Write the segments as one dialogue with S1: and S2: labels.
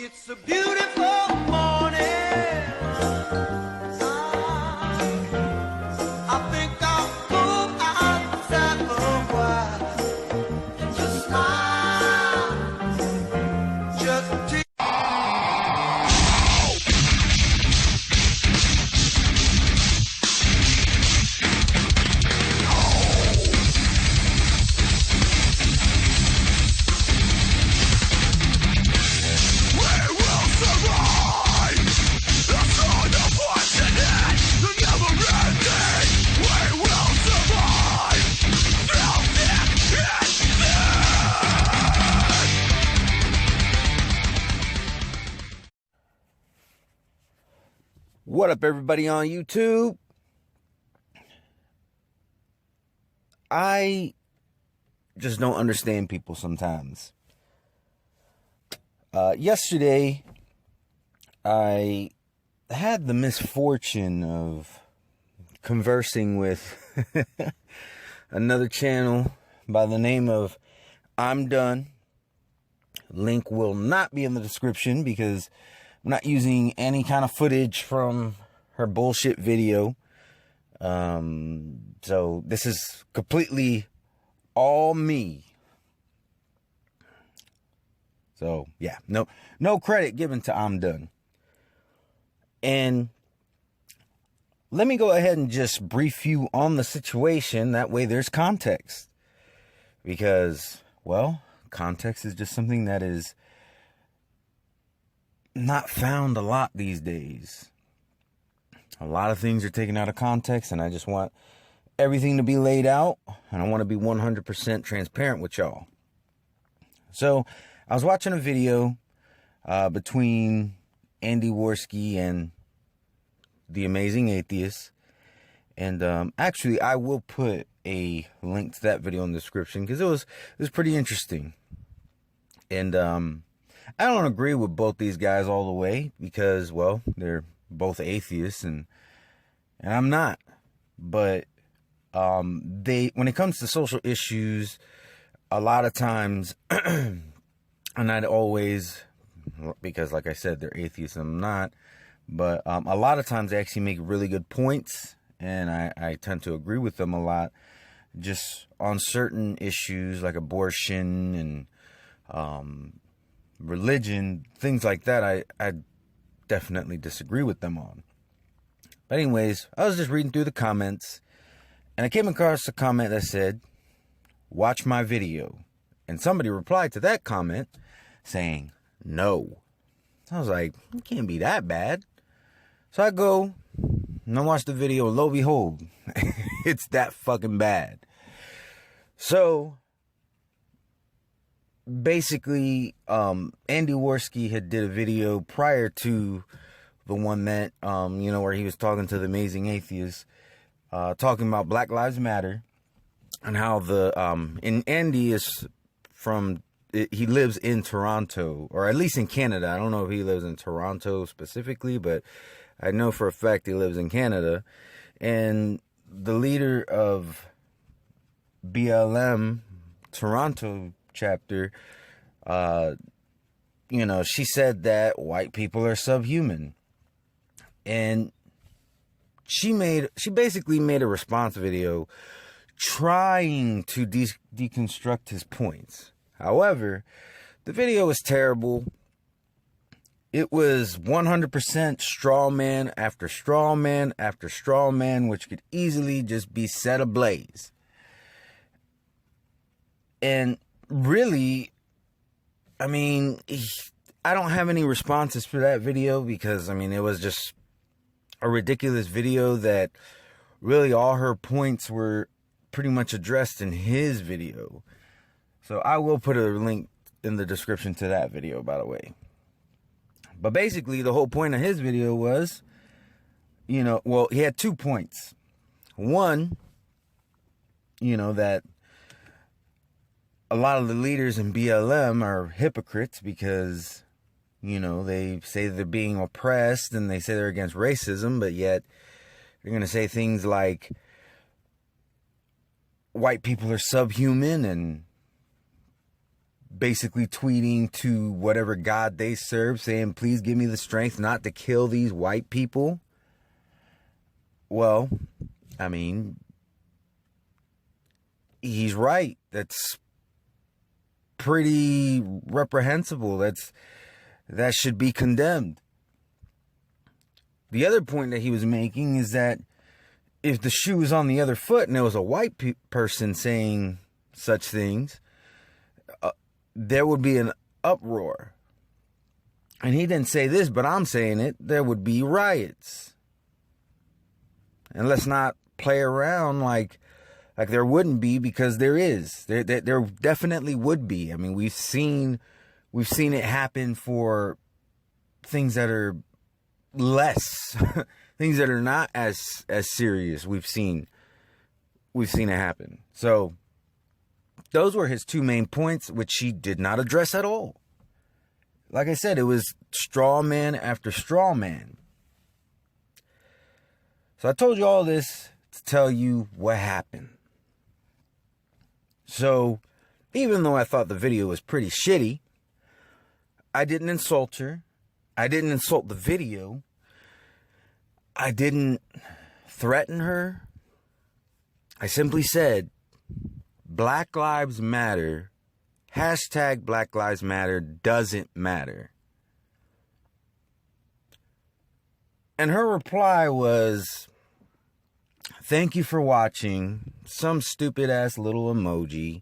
S1: It's a beautiful morning. I think I'll go outside for a while and just smile. Just take
S2: What up, everybody on YouTube? I just don't understand people sometimes. Yesterday, I had the misfortune of conversing with another channel by the name of I'm Done. Link will not be in the description because I'm not using any kind of footage from her bullshit video. So this is completely all me. So yeah, no credit given to I'm Done. And let me go ahead and just brief you on the situation. That way there's context. Because, well, context is just something that is not found a lot these days. A lot of things are taken out of context, and I just want everything to be laid out, and I want to be 100% transparent with y'all. So I was watching a video between Andy Worski and The Amazing Atheist, and actually I will put a link to that video in the description because it was pretty interesting. And I don't agree with both these guys all the way because, well, they're both atheists and I'm not. But when it comes to social issues, a lot of times, and not always, because like I said, they're atheists and I'm not, but a lot of times they actually make really good points, and I tend to agree with them a lot, just on certain issues like abortion and religion, things like that. I definitely disagree with them on. But anyways, I was just reading through the comments, and I came across a comment that said, "Watch my video." And somebody replied to that comment saying, "No." I was like, it can't be that bad. So I go and I watch the video, and lo and behold, it's that fucking bad. So basically, Andy Worski had did a video prior to the one that, where he was talking to The Amazing Atheist, talking about Black Lives Matter, and how and Andy is he lives in Toronto, or at least in Canada. I don't know if he lives in Toronto specifically, but I know for a fact he lives in Canada. And the leader of BLM Toronto chapter, she said that white people are subhuman. And she basically made a response video trying to deconstruct his points. However, the video was terrible. It was 100% straw man after straw man after straw man, which could easily just be set ablaze. And really, I mean, I don't have any responses for that video because, I mean, it was just a ridiculous video that really all her points were pretty much addressed in his video. So I will put a link in the description to that video, by the way. But basically, the whole point of his video was, he had 2 points. One, that a lot of the leaders in BLM are hypocrites because, they say they're being oppressed and they say they're against racism, but yet they're going to say things like white people are subhuman and basically tweeting to whatever God they serve, saying, please give me the strength not to kill these white people. Well, I mean, he's right. That's pretty reprehensible. That should be condemned. The other point that he was making is that if the shoe was on the other foot and there was a white person saying such things, there would be an uproar. And he didn't say this, but I'm saying it. There would be riots. And let's not play around like there wouldn't be, because there is. There definitely would be. I mean, we've seen it happen for things that are less, things that are not as serious. We've seen it happen. So those were his two main points, which he did not address at all. Like I said, it was straw man after straw man. So I told you all this to tell you what happened. So even though I thought the video was pretty shitty, I didn't insult her. I didn't insult the video. I didn't threaten her. I simply said, Black Lives Matter, hashtag Black Lives Matter doesn't matter. And her reply was, thank you for watching, some stupid ass little emoji,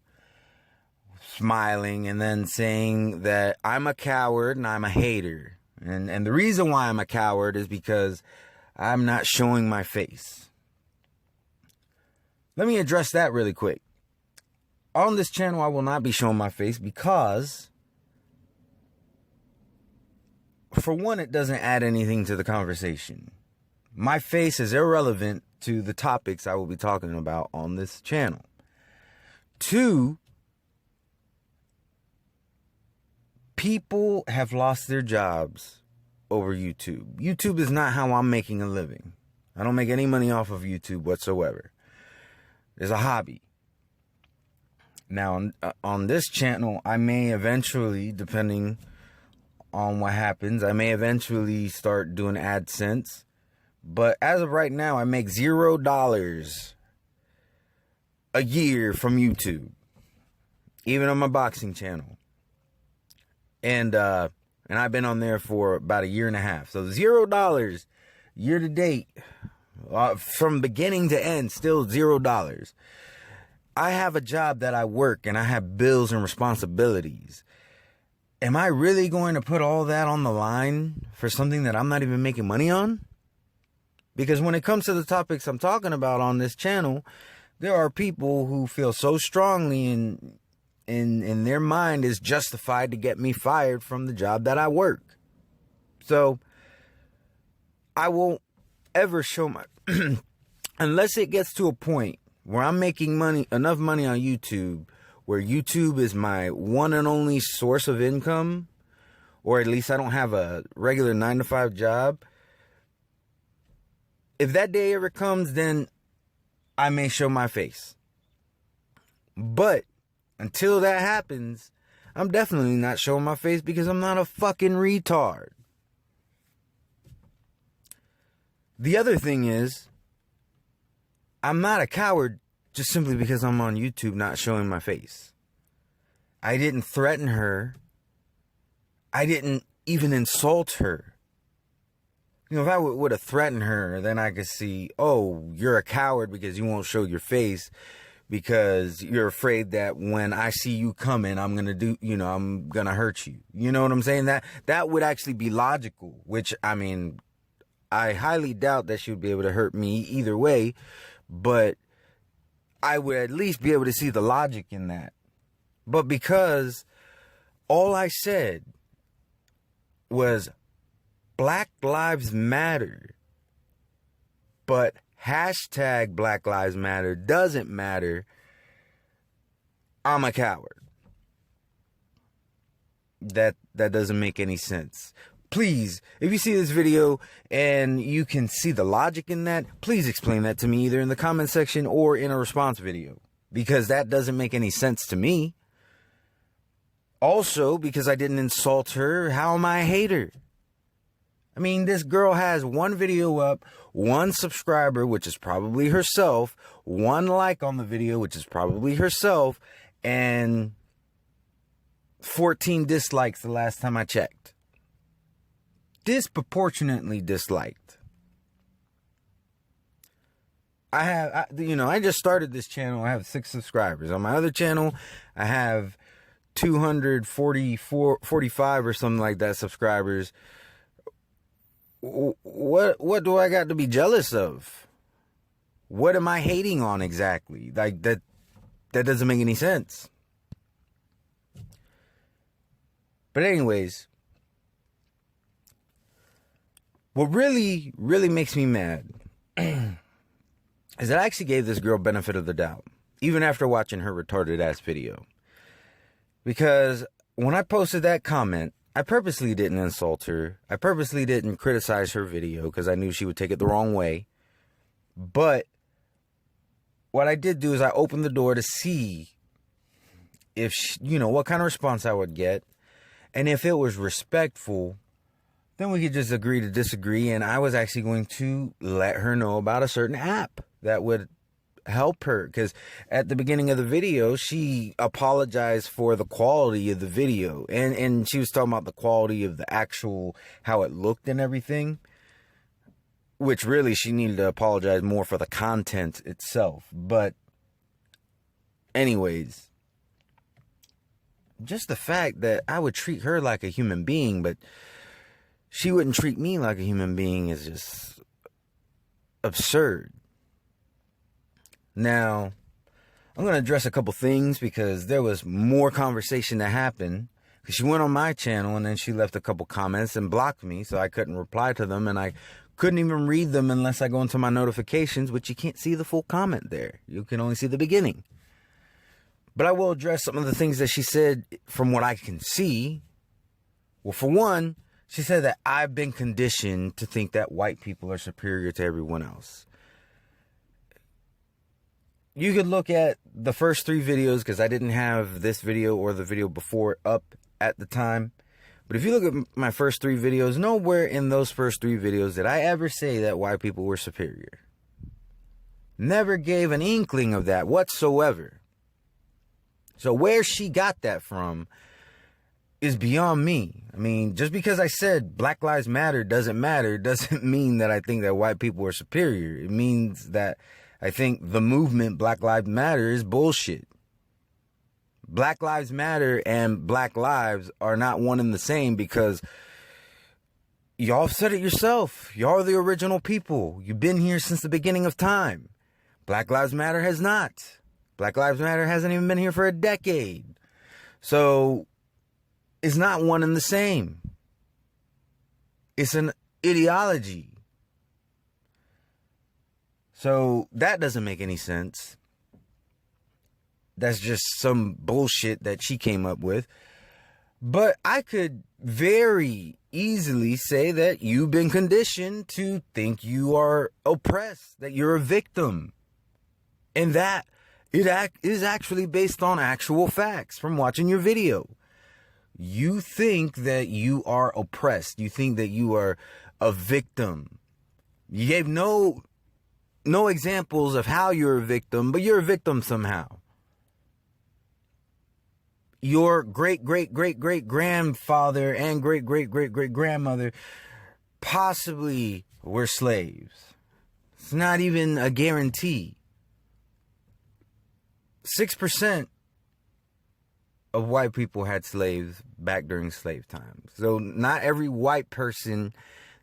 S2: smiling, and then saying that I'm a coward and I'm a hater. And the reason why I'm a coward is because I'm not showing my face. Let me address that really quick. On this channel, I will not be showing my face because, for one, it doesn't add anything to the conversation. My face is irrelevant to the topics I will be talking about on this channel. Two, people have lost their jobs over YouTube. YouTube is not how I'm making a living. I don't make any money off of YouTube whatsoever. It's a hobby. Now, on this channel, I may eventually, depending on what happens, I may eventually start doing AdSense. But as of right now, I make $0 a year from YouTube, even on my boxing channel. And I've been on there for about a year and a half. So $0 year to date, from beginning to end, still $0. I have a job that I work and I have bills and responsibilities. Am I really going to put all that on the line for something that I'm not even making money on? Because when it comes to the topics I'm talking about on this channel, there are people who feel so strongly in their mind is justified to get me fired from the job that I work. So I won't ever show my unless it gets to a point where I'm making enough money on YouTube where YouTube is my one and only source of income, or at least I don't have a regular 9-to-5 job. If that day ever comes, then I may show my face. But until that happens, I'm definitely not showing my face because I'm not a fucking retard. The other thing is, I'm not a coward just simply because I'm on YouTube not showing my face. I didn't threaten her. I didn't even insult her. You know, if I would have threatened her, then I could see, oh, you're a coward because you won't show your face because you're afraid that when I see you coming, I'm going to hurt you. You know what I'm saying? That would actually be logical, which, I mean, I highly doubt that she would be able to hurt me either way, but I would at least be able to see the logic in that. But because all I said was Black Lives Matter, but hashtag Black Lives Matter doesn't matter, I'm a coward. That doesn't make any sense. Please, if you see this video and you can see the logic in that, please explain that to me either in the comment section or in a response video, because that doesn't make any sense to me. Also, because I didn't insult her, how am I a hater? I mean, this girl has one video up, one subscriber, which is probably herself, one like on the video, which is probably herself, and 14 dislikes the last time I checked. Disproportionately disliked. I just started this channel. I have 6 subscribers. On my other channel, I have 245 or something like that subscribers. What do I got to be jealous of? What am I hating on exactly? Like that doesn't make any sense. But anyways, what really makes me mad is that I actually gave this girl benefit of the doubt, even after watching her retarded ass video. Because when I posted that comment, I purposely didn't insult her. I purposely didn't criticize her video because I knew she would take it the wrong way. But what I did do is I opened the door to see if what kind of response I would get. And if it was respectful, then we could just agree to disagree. And I was actually going to let her know about a certain app that would help her. Because at the beginning of the video, she apologized for the quality of the video. And she was talking about the quality of the actual, how it looked and everything. Which really, she needed to apologize more for the content itself. But anyways, just the fact that I would treat her like a human being, but she wouldn't treat me like a human being is just absurd. Now, I'm going to address a couple things because there was more conversation that happened. Because she went on my channel and then she left a couple comments and blocked me, so I couldn't reply to them, and I couldn't even read them unless I go into my notifications, which you can't see the full comment there. You can only see the beginning. But I will address some of the things that she said from what I can see. Well, for one, she said that I've been conditioned to think that white people are superior to everyone else. You could look at the first 3 videos, because I didn't have this video or the video before up at the time. But if you look at my first 3 videos, nowhere in those first 3 videos did I ever say that white people were superior. Never gave an inkling of that whatsoever. So where she got that from is beyond me. I mean, just because I said Black Lives Matter doesn't mean that I think that white people are superior. It means that I think the movement Black Lives Matter is bullshit. Black Lives Matter and Black Lives are not one and the same, because y'all said it yourself. Y'all are the original people. You've been here since the beginning of time. Black Lives Matter has not. Black Lives Matter hasn't even been here for a decade. So it's not one and the same. It's an ideology. So that doesn't make any sense. That's just some bullshit that she came up with. But I could very easily say that you've been conditioned to think you are oppressed, that you're a victim. And that it is actually based on actual facts from watching your video. You think that you are oppressed. You think that you are a victim. You gave no examples of how you're a victim, but you're a victim somehow. Your great-great-great-great-grandfather and great-great-great-great-grandmother possibly were slaves. It's not even a guarantee. 6% of white people had slaves back during slave time. So not every white person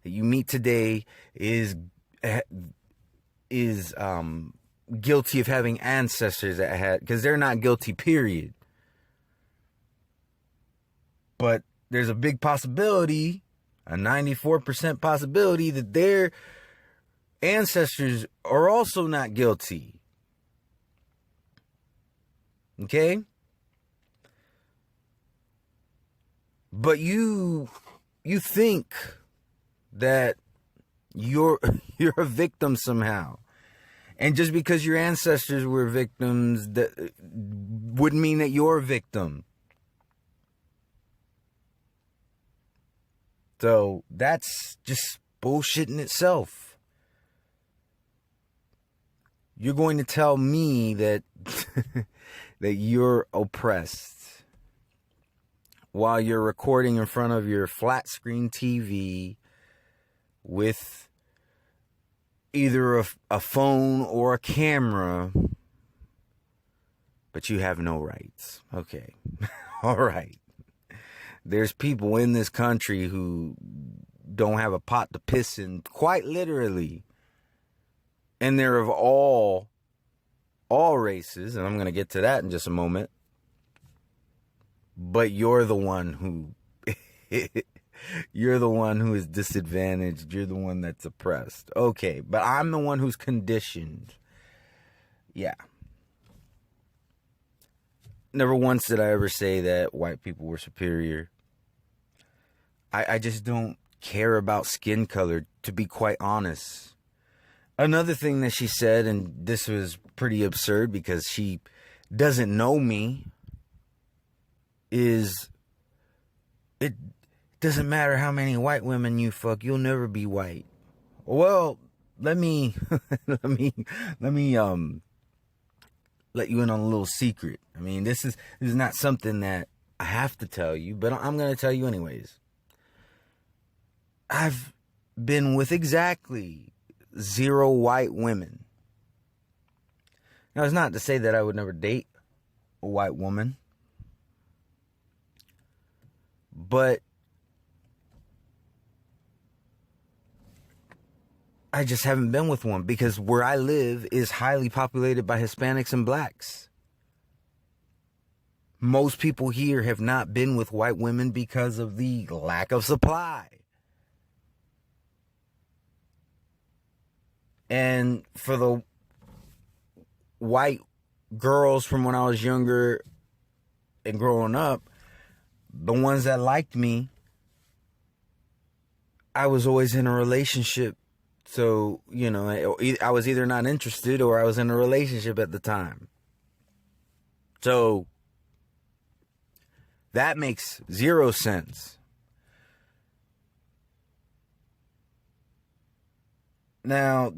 S2: that you meet today is guilty of having ancestors that had, because they're not guilty, period. But there's a big possibility, a 94% possibility, that their ancestors are also not guilty. Okay? But you think that you're a victim somehow. And just because your ancestors were victims, that wouldn't mean that you're a victim. So that's just bullshit in itself. You're going to tell me that that you're oppressed while you're recording in front of your flat screen TV with either a phone or a camera, but you have no rights. Okay. All right. There's people in this country who don't have a pot to piss in, quite literally. And they're of all races, and I'm going to get to that in just a moment. But you're the one who you're the one who is disadvantaged. You're the one that's oppressed. Okay, but I'm the one who's conditioned. Yeah. Never once did I ever say that white people were superior. I just don't care about skin color, to be quite honest. Another thing that she said, and this was pretty absurd because she doesn't know me, is it doesn't matter how many white women you fuck, you'll never be white. Well, let me let you in on a little secret. I mean, this is not something that I have to tell you, but I'm going to tell you anyways. I've been with exactly 0 white women. Now, it's not to say that I would never date a white woman, but I just haven't been with one because where I live is highly populated by Hispanics and blacks. Most people here have not been with white women because of the lack of supply. And for the white girls from when I was younger and growing up, the ones that liked me, I was always in a relationship. So, you know, I was either not interested or I was in a relationship at the time. So that makes 0 sense. Now,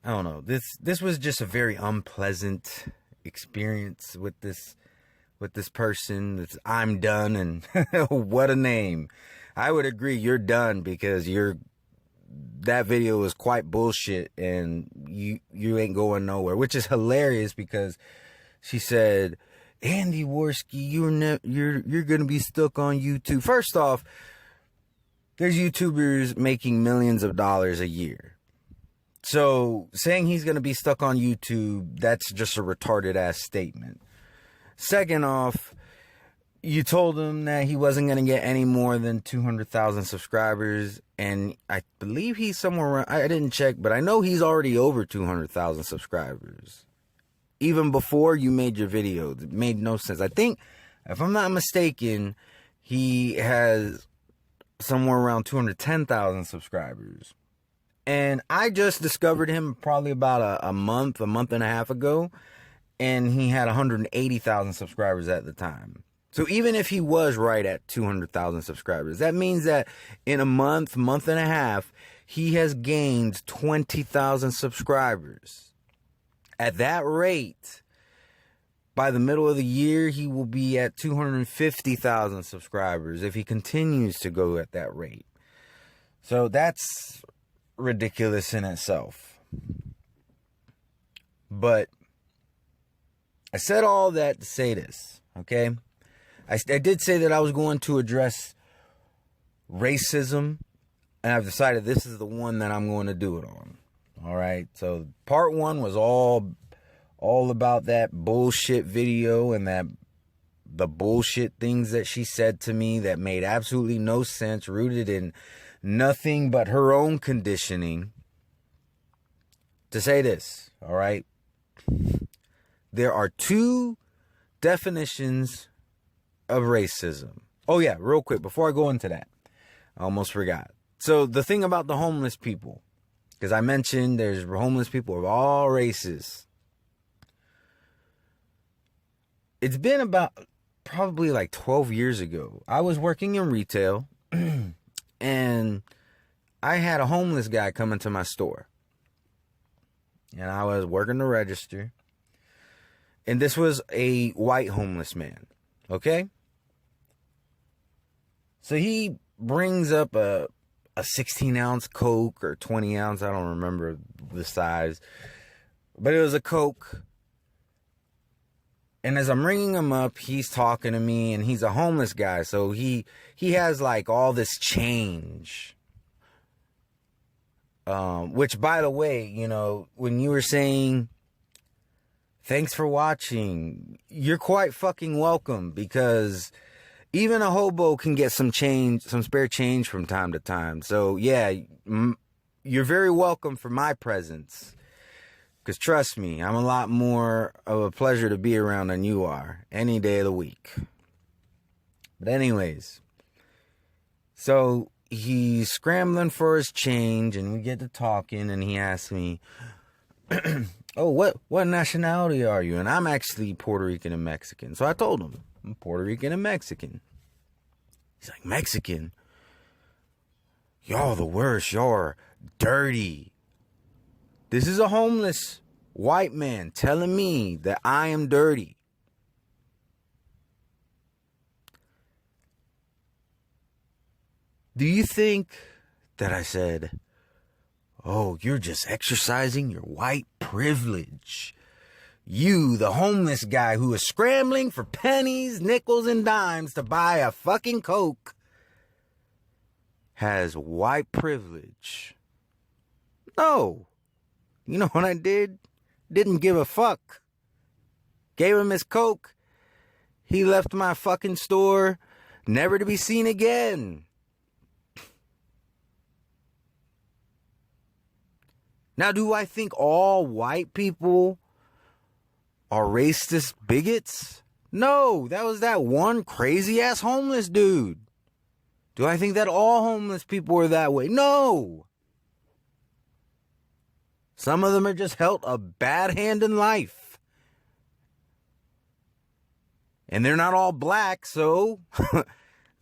S2: I don't know, this was just a very unpleasant experience with this person. I'm done, and what a name. I would agree, you're done, because that video was quite bullshit, and you ain't going nowhere, which is hilarious because she said, Andy Worski, you're gonna be stuck on YouTube. First off, there's YouTubers making millions of dollars a year. So saying he's going to be stuck on YouTube, that's just a retarded ass statement. Second off, you told him that he wasn't going to get any more than 200,000 subscribers. And I believe he's somewhere around, I didn't check, but I know he's already over 200,000 subscribers. Even before you made your video, it made no sense. I think, if I'm not mistaken, he has somewhere around 210,000 subscribers. And I just discovered him probably about a month and a half ago, and he had 180,000 subscribers at the time. So even if he was right at 200,000 subscribers, that means that in a month and a half, he has gained 20,000 subscribers. At that rate, by the middle of the year, he will be at 250,000 subscribers if he continues to go at that rate. So that's ridiculous in itself. But I said all that to say this, okay? I did say that I was going to address racism, and I've decided this is the one that I'm going to do it on. All right? So part 1 was all about that bullshit video and the bullshit things that she said to me that made absolutely no sense, rooted in nothing but her own conditioning. To say this, all right? There are 2 definitions of racism. Oh yeah, real quick, before I go into that, I almost forgot. So the thing about the homeless people, because I mentioned there's homeless people of all races. It's been about probably like 12 years ago. I was working in retail and I had a homeless guy come into my store. And I was working the register. And this was a white homeless man. Okay? So he brings up a 16-ounce Coke or 20 ounce. I don't remember the size. But it was a Coke. And as I'm ringing him up, he's talking to me. And he's a homeless guy. So he has like all this change. Which, by the way, you know, when you were saying, thanks for watching, you're quite fucking welcome, because even a hobo can get some change, some spare change from time to time. So, yeah, you're very welcome for my presence, because trust me, I'm a lot more of a pleasure to be around than you are any day of the week. But anyways, so he's scrambling for his change, and we get to talking, and he asks me, oh, what nationality are you? And I'm actually Puerto Rican and Mexican. So I told him, I'm Puerto Rican and Mexican. He's like, Mexican? Y'all the worst. Y'all are dirty. This is a homeless white man telling me that I am dirty. Do you think that I said, oh, you're just exercising your white privilege? You, the homeless guy who is scrambling for pennies, nickels, and dimes to buy a fucking Coke, has white privilege. No. You know what I did? Didn't give a fuck. Gave him his Coke. He left my fucking store, never to be seen again. Now, do I think all white people are racist bigots? No, that was that one crazy ass homeless dude. Do I think that all homeless people are that way? No. Some of them are just dealt a bad hand in life. And they're not all black, so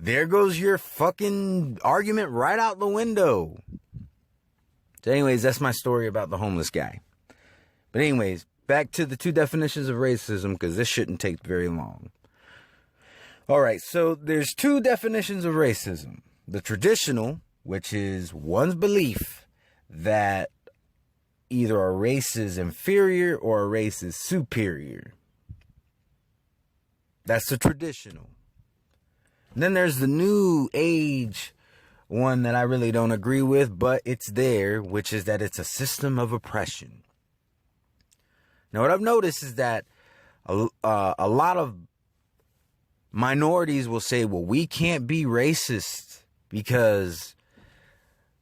S2: there goes your fucking argument right out the window. So anyways, that's my story about the homeless guy. But anyways, back to the two definitions of racism, because this shouldn't take very long. All right, so there's two definitions of racism. The traditional, which is one's belief that either a race is inferior or a race is superior. That's the traditional. And then there's the new age one that I really don't agree with, but it's there, which is that it's a system of oppression. Now, what I've noticed is that a lot of minorities will say, well, we can't be racist because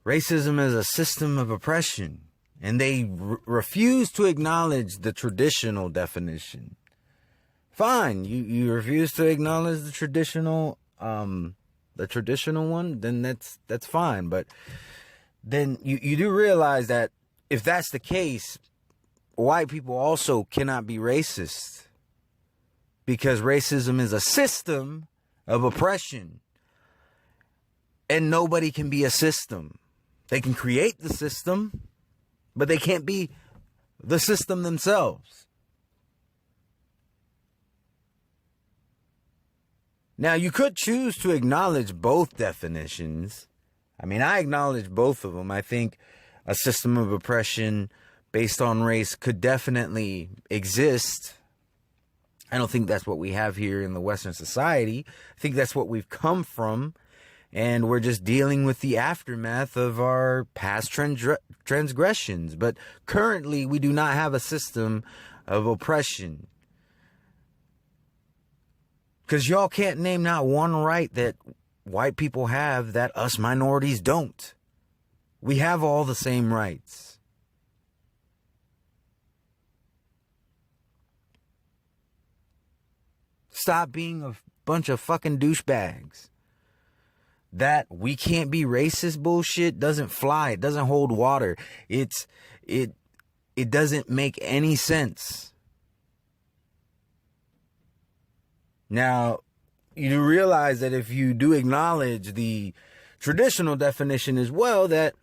S2: racism is a system of oppression. And they refuse to acknowledge the traditional definition. Fine, you refuse to acknowledge the traditional one, then that's fine. But then you do realize that if that's the case, white people also cannot be racist, because racism is a system of oppression, and nobody can be a system. They can create the system, but they can't be the system themselves. Now, you could choose to acknowledge both definitions. I mean, I acknowledge both of them. I think a system of oppression based on race could definitely exist. I don't think that's what we have here in the Western society. I think that's what we've come from, and we're just dealing with the aftermath of our past transgressions. But currently, we do not have a system of oppression. Because y'all can't name not one right that white people have that us minorities don't. We have all the same rights. Stop being a bunch of fucking douchebags. That we can't be racist bullshit doesn't fly. It doesn't hold water. It doesn't make any sense. Now, you do realize that if you do acknowledge the traditional definition as well, that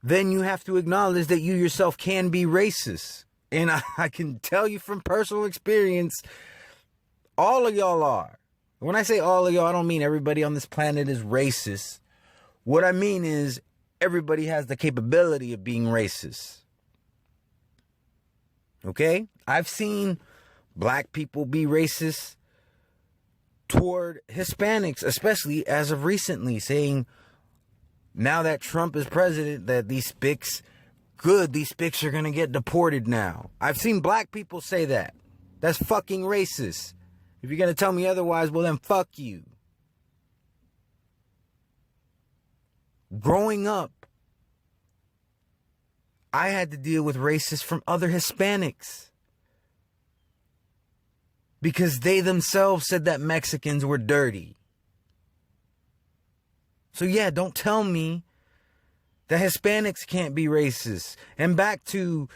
S2: then you have to acknowledge that you yourself can be racist. And I can tell you from personal experience, all of y'all are. When I say all of y'all, I don't mean everybody on this planet is racist. What I mean is everybody has the capability of being racist. Okay? I've seen black people be racist toward Hispanics, especially as of recently, saying now that Trump is president, that these spics are going to get deported now. I've seen black people say that. That's fucking racist. If you're going to tell me otherwise, well then fuck you. Growing up, I had to deal with racists from other Hispanics because they themselves said that Mexicans were dirty. So yeah, don't tell me that Hispanics can't be racist. And back to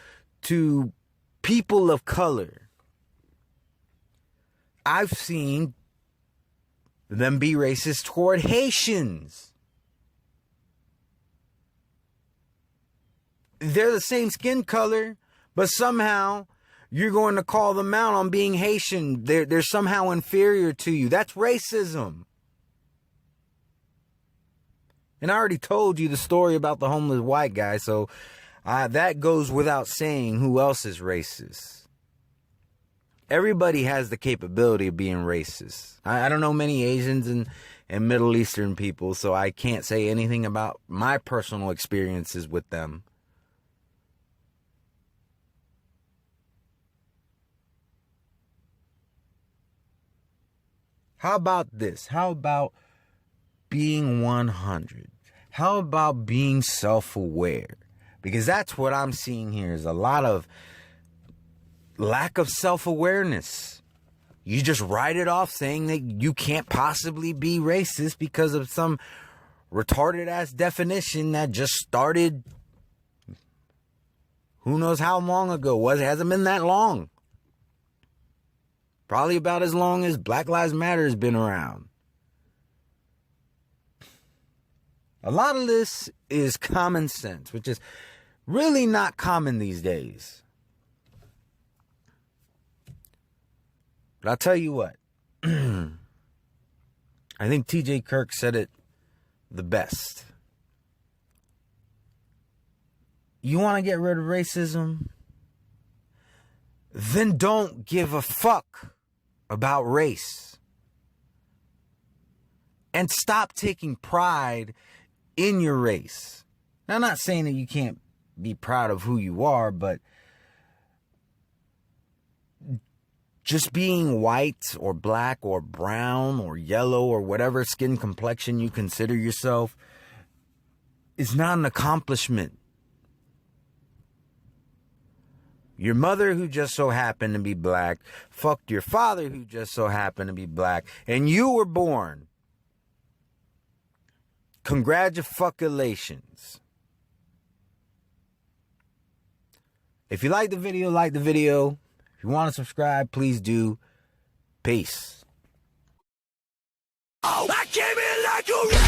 S2: people of color. I've seen them be racist toward Haitians. They're the same skin color, but somehow you're going to call them out on being Haitian. They're somehow inferior to you. That's racism. And I already told you the story about the homeless white guy, so that goes without saying who else is racist. Everybody has the capability of being racist. I don't know many Asians and Middle Eastern people, so I can't say anything about my personal experiences with them. How about this? How about being 100? How about being self-aware? Because that's what I'm seeing here is a lot of lack of self-awareness. You just write it off saying that you can't possibly be racist because of some retarded ass definition that just started who knows how long ago. It hasn't been that long. Probably about as long as Black Lives Matter has been around. A lot of this is common sense, which is really not common these days. But I'll tell you what. I think TJ Kirk said it the best. You want to get rid of racism? Then don't give a fuck about race. And stop taking pride in your race. Now, I'm not saying that you can't be proud of who you are, but just being white or black or brown or yellow or whatever skin complexion you consider yourself is not an accomplishment. Your mother, who just so happened to be black, fucked your father, who just so happened to be black, and you were born. Congratulations. If you like the video, like the video. If you want to subscribe, please do. Peace.
S1: I came in like a